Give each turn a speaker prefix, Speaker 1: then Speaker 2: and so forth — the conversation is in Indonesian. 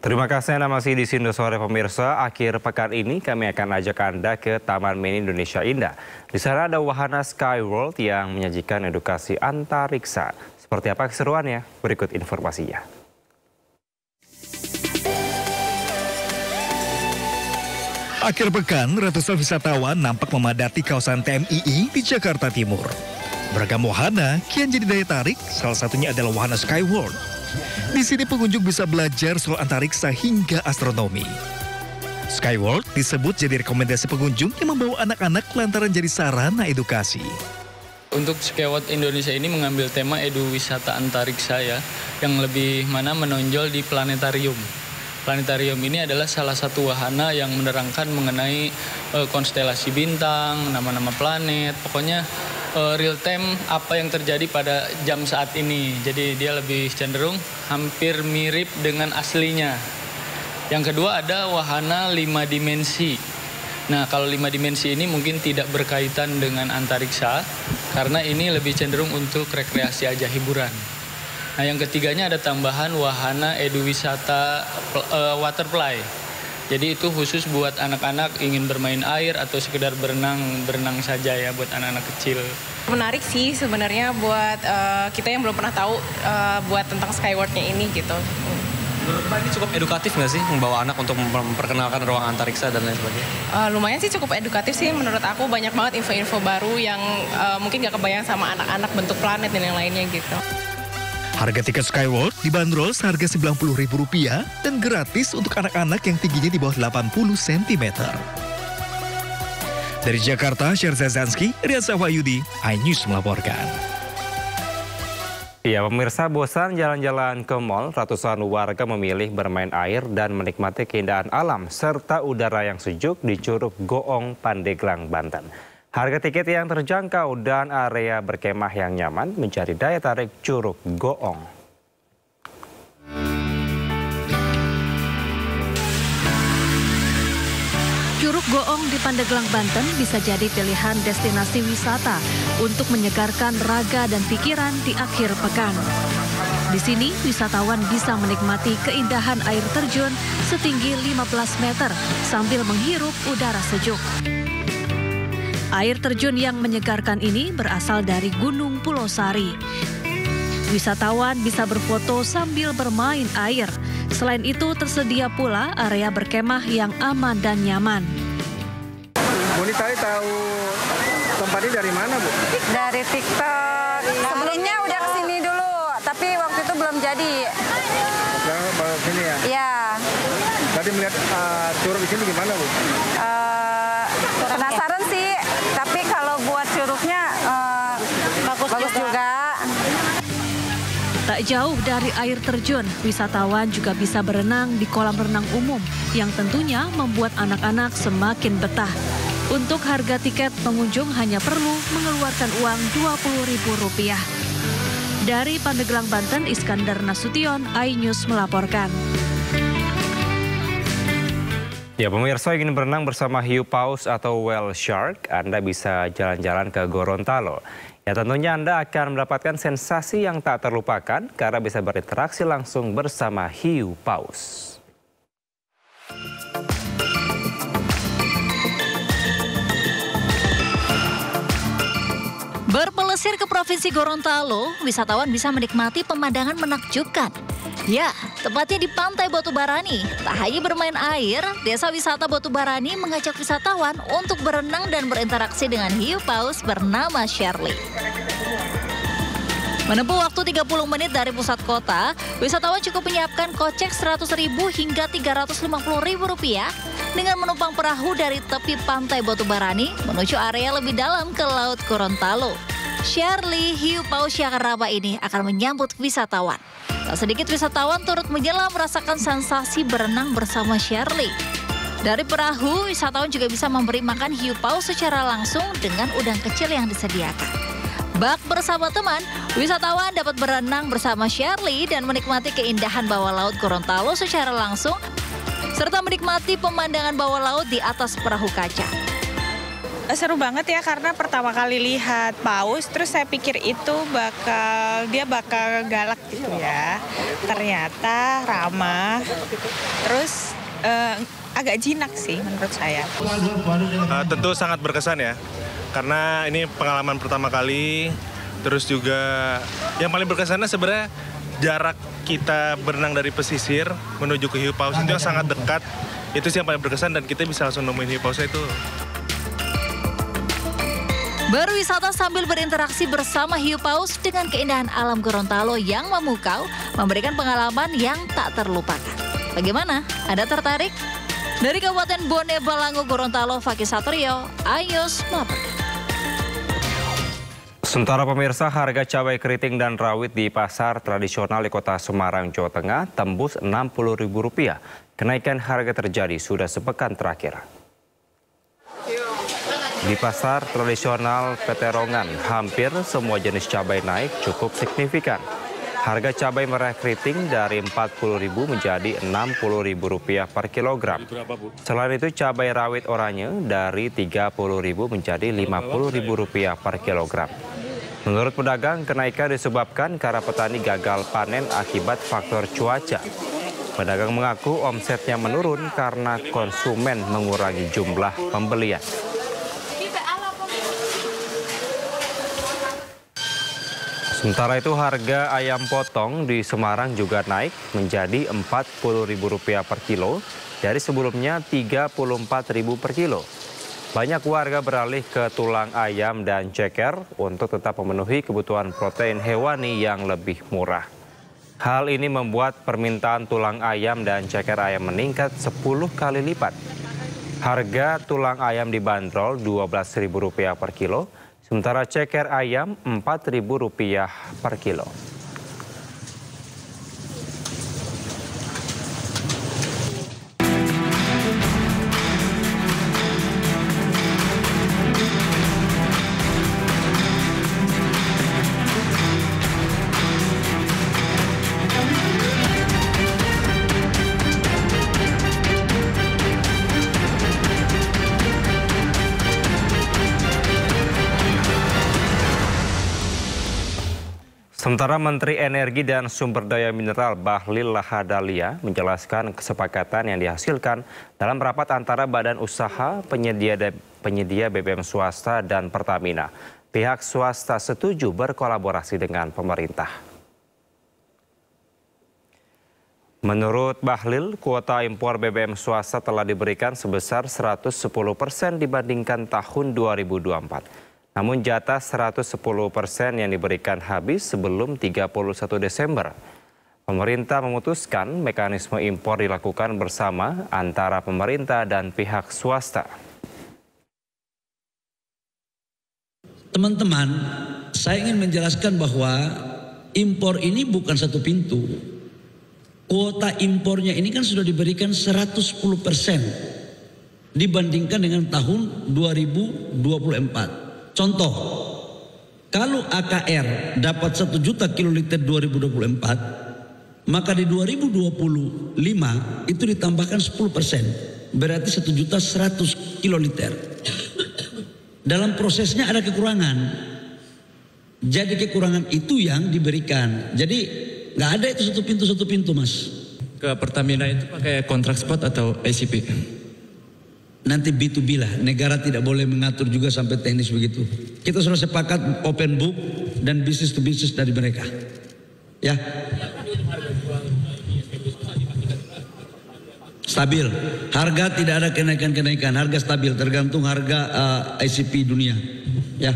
Speaker 1: Terima kasih Anda masih di sini sore pemirsa. Akhir pekan ini kami akan ajak Anda ke Taman Mini Indonesia Indah. Di sana ada wahana Skyworld yang menyajikan edukasi antariksa. Seperti apa keseruannya? Berikut informasinya.
Speaker 2: Akhir pekan, ratusan wisatawan nampak memadati kawasan TMII di Jakarta Timur. Beragam wahana kian jadi daya tarik, salah satunya adalah wahana Skyworld. Di sini pengunjung bisa belajar soal antariksa hingga astronomi. Skyworld disebut jadi rekomendasi pengunjung yang membawa anak-anak lantaran jadi sarana edukasi.
Speaker 3: Untuk Skyworld Indonesia ini mengambil tema edu wisata antariksa ya, yang lebih mana menonjol di planetarium. Planetarium ini adalah salah satu wahana yang menerangkan mengenai konstelasi bintang, nama-nama planet, pokoknya real time apa yang terjadi pada jam saat ini. Jadi dia lebih cenderung hampir mirip dengan aslinya. Yang kedua ada wahana 5 dimensi. Nah, kalau 5 dimensi ini mungkin tidak berkaitan dengan antariksa karena ini lebih cenderung untuk rekreasi aja, hiburan. Nah, yang ketiganya ada tambahan wahana edu wisata waterplay. Jadi itu khusus buat anak-anak ingin bermain air atau sekedar berenang saja ya buat anak-anak kecil.
Speaker 4: Menarik sih sebenarnya buat kita yang belum pernah tahu buat tentang Skyworld-nya ini gitu.
Speaker 5: Menurut Mbak ini cukup edukatif nggak sih membawa anak untuk memperkenalkan ruang antariksa dan lain sebagainya?
Speaker 4: Lumayan sih cukup edukatif sih menurut aku, banyak banget info-info baru yang mungkin gak kebayang sama anak-anak bentuk planet dan yang lainnya gitu.
Speaker 2: Harga tiket Skyworld dibanderol seharga Rp90.000 dan gratis untuk anak-anak yang tingginya di bawah 80 cm. Dari Jakarta, Sherza Zanski, Riansa Wahyudi, iNews melaporkan.
Speaker 1: Ya, pemirsa, bosan jalan-jalan ke mal, ratusan warga memilih bermain air dan menikmati keindahan alam serta udara yang sejuk di Curug Goong, Pandeglang, Banten. Harga tiket yang terjangkau dan area berkemah yang nyaman menjadi daya tarik Curug Goong.
Speaker 6: Curug Goong di Pandeglang, Banten bisa jadi pilihan destinasi wisata untuk menyegarkan raga dan pikiran di akhir pekan. Di sini, wisatawan bisa menikmati keindahan air terjun setinggi 15 meter sambil menghirup udara sejuk. Air terjun yang menyegarkan ini berasal dari Gunung Pulau Sari. Wisatawan bisa berfoto sambil bermain air. Selain itu, tersedia pula area berkemah yang aman dan nyaman.
Speaker 7: Bu Nita tahu tempat ini dari mana, Bu?
Speaker 8: Dari TikTok. Sebelumnya udah kesini dulu, tapi waktu itu belum jadi.
Speaker 7: Baru sini ya?
Speaker 8: Iya.
Speaker 7: Tadi melihat curug di sini gimana, Bu?
Speaker 8: Penasaran sih, tapi kalau buat curugnya bagus juga.
Speaker 6: Tak jauh dari air terjun, wisatawan juga bisa berenang di kolam renang umum yang tentunya membuat anak-anak semakin betah. Untuk harga tiket, pengunjung hanya perlu mengeluarkan uang Rp20.000. Dari Pandeglang, Banten, Iskandar Nasution, iNews melaporkan.
Speaker 1: Ya, pemirsa ingin berenang bersama hiu paus atau whale shark, Anda bisa jalan-jalan ke Gorontalo. Ya, tentunya Anda akan mendapatkan sensasi yang tak terlupakan karena bisa berinteraksi langsung bersama hiu paus.
Speaker 9: Berpelesir ke Provinsi Gorontalo, wisatawan bisa menikmati pemandangan menakjubkan. Ya, tepatnya di Pantai Batubarani. Tak hanya bermain air, Desa Wisata Batubarani mengajak wisatawan untuk berenang dan berinteraksi dengan hiu paus bernama Shirley. Menempuh waktu 30 menit dari pusat kota, wisatawan cukup menyiapkan kocek Rp100.000 hingga Rp350.000 dengan menumpang perahu dari tepi Pantai Batubarani menuju area lebih dalam ke Laut Gorontalo. Shirley, hiu paus yang ramah ini akan menyambut wisatawan. Tak sedikit wisatawan turut menyelam merasakan sensasi berenang bersama Shirley. Dari perahu, wisatawan juga bisa memberi makan hiu paus secara langsung dengan udang kecil yang disediakan. Bak bersama teman, wisatawan dapat berenang bersama Shirley dan menikmati keindahan bawah laut Gorontalo secara langsung, serta menikmati pemandangan bawah laut di atas perahu kaca.
Speaker 10: Seru banget ya karena pertama kali lihat paus, terus saya pikir itu dia bakal galak gitu ya. Ternyata ramah, terus agak jinak sih menurut saya.
Speaker 11: Tentu sangat berkesan ya, karena ini pengalaman pertama kali. Terus juga yang paling berkesannya sebenarnya jarak kita berenang dari pesisir menuju ke hiu paus itu yang sangat dekat. Itu sih yang paling berkesan dan kita bisa langsung nemuin hiu pausnya itu.
Speaker 9: Berwisata sambil berinteraksi bersama hiu paus dengan keindahan alam Gorontalo yang memukau memberikan pengalaman yang tak terlupakan. Bagaimana? Anda tertarik? Dari Kabupaten Bone Balango, Gorontalo, Fakih Satrio, iNews melaporkan.
Speaker 1: Sementara pemirsa, harga cabai keriting dan rawit di pasar tradisional di Kota Semarang, Jawa Tengah tembus Rp60.000. Kenaikan harga terjadi sudah sepekan terakhir. Di pasar tradisional Peterongan, hampir semua jenis cabai naik cukup signifikan. Harga cabai merah keriting dari Rp40.000 menjadi Rp60.000 per kilogram. Selain itu, cabai rawit oranye dari Rp30.000 menjadi Rp50.000 per kilogram. Menurut pedagang, kenaikan disebabkan karena petani gagal panen akibat faktor cuaca. Pedagang mengaku omsetnya menurun karena konsumen mengurangi jumlah pembelian. Sementara itu, harga ayam potong di Semarang juga naik menjadi Rp40.000 per kilo dari sebelumnya Rp34.000 per kilo. Banyak warga beralih ke tulang ayam dan ceker untuk tetap memenuhi kebutuhan protein hewani yang lebih murah. Hal ini membuat permintaan tulang ayam dan ceker ayam meningkat 10 kali lipat. Harga tulang ayam dibanderol Rp12.000 per kilo, sementara ceker ayam Rp4.000 per kilo. Sementara Menteri Energi dan Sumber Daya Mineral Bahlil Lahadalia menjelaskan kesepakatan yang dihasilkan dalam rapat antara Badan Usaha Penyedia BBM swasta dan Pertamina. Pihak swasta setuju berkolaborasi dengan pemerintah. Menurut Bahlil, kuota impor BBM swasta telah diberikan sebesar 110% dibandingkan tahun 2024. Namun jatah 110% yang diberikan habis sebelum 31 Desember. Pemerintah memutuskan mekanisme impor dilakukan bersama antara pemerintah dan pihak swasta.
Speaker 12: Teman-teman, saya ingin menjelaskan bahwa impor ini bukan satu pintu. Kuota impornya ini kan sudah diberikan 110% dibandingkan dengan tahun 2024. Contoh, kalau AKR dapat 1 juta kiloliter 2024, maka di 2025 itu ditambahkan 10%, berarti 1.100.000 kiloliter. Dalam prosesnya ada kekurangan, jadi kekurangan itu yang diberikan. Jadi nggak ada itu satu pintu mas.
Speaker 13: Ke Pertamina itu pakai kontrak spot atau ICP?
Speaker 12: Nanti B2B lah, negara tidak boleh mengatur juga sampai teknis begitu. Kita sudah sepakat open book dan bisnis to bisnis dari mereka. Ya. Stabil, harga tidak ada kenaikan-kenaikan, harga stabil tergantung harga ICP dunia. Ya.